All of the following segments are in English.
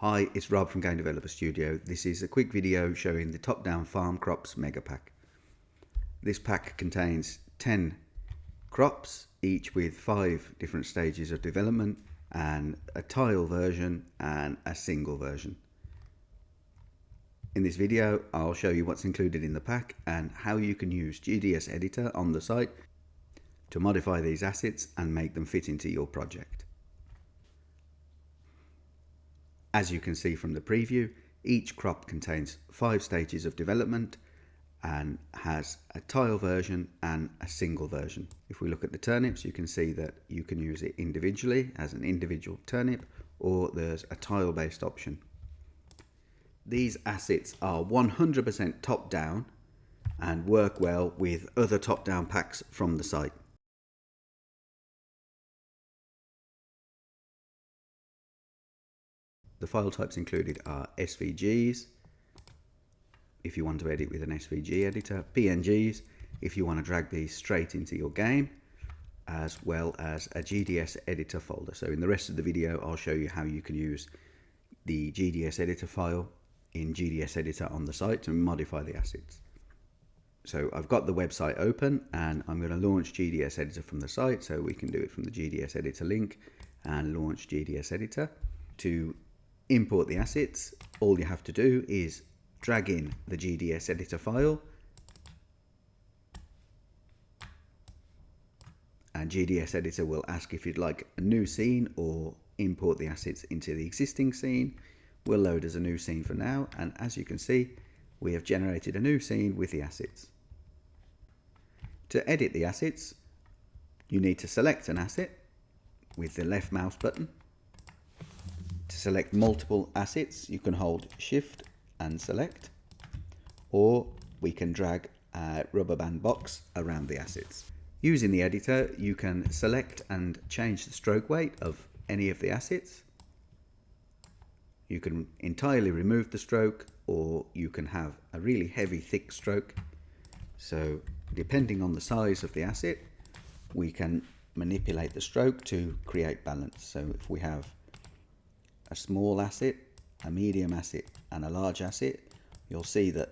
Hi, it's Rob from Game Developer Studio. This is a quick video showing the top-down farm crops mega pack. This pack contains 10 crops, each with 5 different stages of development, and a tile version and a single version. In this video, I'll show you what's included in the pack and how you can use GDS Editor on the site to modify these assets and make them fit into your project. As you can see from the preview, each crop contains 5 stages of development and has a tile version and a single version. If we look at the turnips, you can see that you can use it individually as an individual turnip, or there's a tile based option. These assets are 100% top down and work well with other top down packs from the site. The file types included are SVGs, if you want to edit with an SVG editor, PNGs, if you want to drag these straight into your game, as well as a GDS editor folder. So in the rest of the video, I'll show you how you can use the GDS editor file in GDS editor on the site to modify the assets. So I've got the website open and I'm going to launch GDS editor from the site, so we can do it from the GDS editor link and launch GDS editor. To import the assets, all you have to do is drag in the GDS editor file, and GDS editor will ask if you'd like a new scene or import the assets into the existing scene. We'll load as a new scene for now, and as you can see, we have generated a new scene with the assets. To edit the assets, you need to select an asset with the left mouse button. To select multiple assets, you can hold Shift and select, or we can drag a rubber band box around the assets. Using the editor, you can select and change the stroke weight of any of the assets. You can entirely remove the stroke, or you can have a really heavy, thick stroke. So depending on the size of the asset, we can manipulate the stroke to create balance. So if we have a small asset, a medium asset and a large asset, you'll see that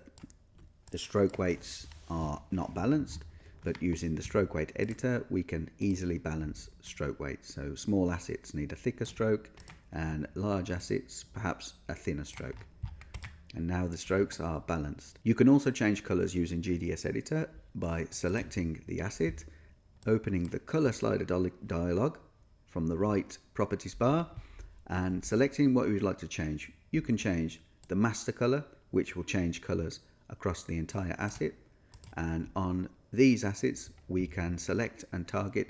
the stroke weights are not balanced, but using the stroke weight editor we can easily balance stroke weights. So small assets need a thicker stroke and large assets perhaps a thinner stroke. And now the strokes are balanced. You can also change colors using GDS editor by selecting the asset, opening the color slider dialog from the right properties bar, and selecting what you would like to change. You can change the master color, which will change colors across the entire asset, and on these assets we can select and target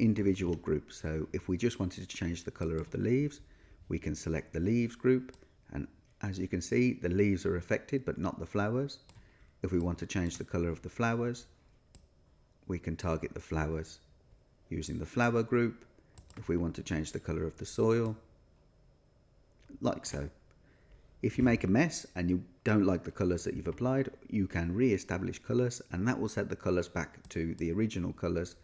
individual groups. So if we just wanted to change the color of the leaves, we can select the leaves group, and as you can see, the leaves are affected but not the flowers. If we want to change the color of the flowers, we can target the flowers using the flower group. If we want to change the color of the soil, like so. If you make a mess and you don't like the colors that you've applied, you can re-establish colors, and that will set the colors back to the original colors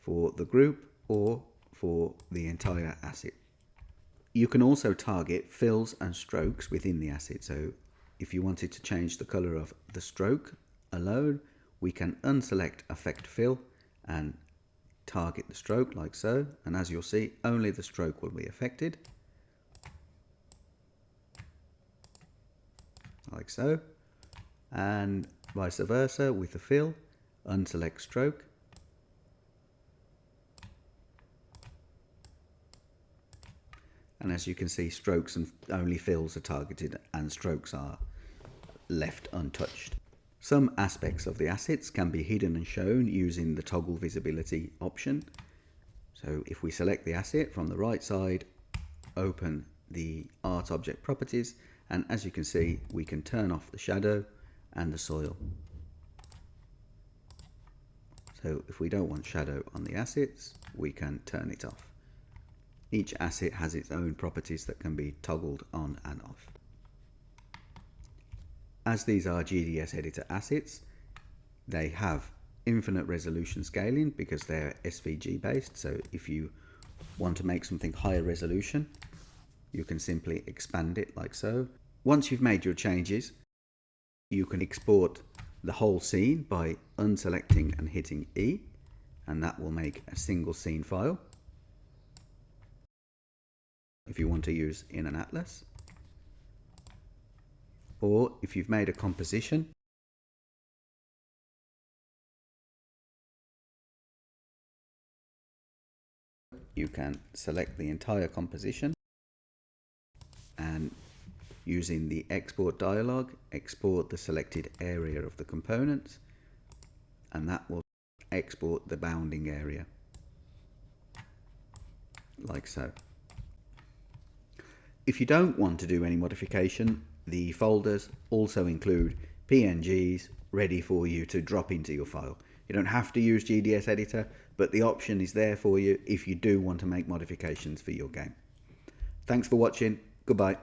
for the group or for the entire asset. You can also target fills and strokes within the asset. So if you wanted to change the color of the stroke alone, we can unselect affect fill and target the stroke like so, and as you'll see, only the stroke will be affected, like so, and vice versa with the fill, unselect stroke, and as you can see, strokes and only fills are targeted and strokes are left untouched. Some aspects of the assets can be hidden and shown using the toggle visibility option. So if we select the asset from the right side, open the art object properties, and as you can see, we can turn off the shadow and the soil. So if we don't want shadow on the assets, we can turn it off. Each asset has its own properties that can be toggled on and off. As these are GDS editor assets, they have infinite resolution scaling because they're SVG based. So if you want to make something higher resolution, you can simply expand it like so. Once you've made your changes, you can export the whole scene by unselecting and hitting E, and that will make a single scene file if you want to use in an atlas. Or if you've made a composition, you can select the entire composition and using the export dialog, export the selected area of the components, and that will export the bounding area like so. If you don't want to do any modification, the folders also include PNGs ready for you to drop into your file. You don't have to use GDS editor, but the option is there for you if you do want to make modifications for your game. Thanks for watching. Goodbye.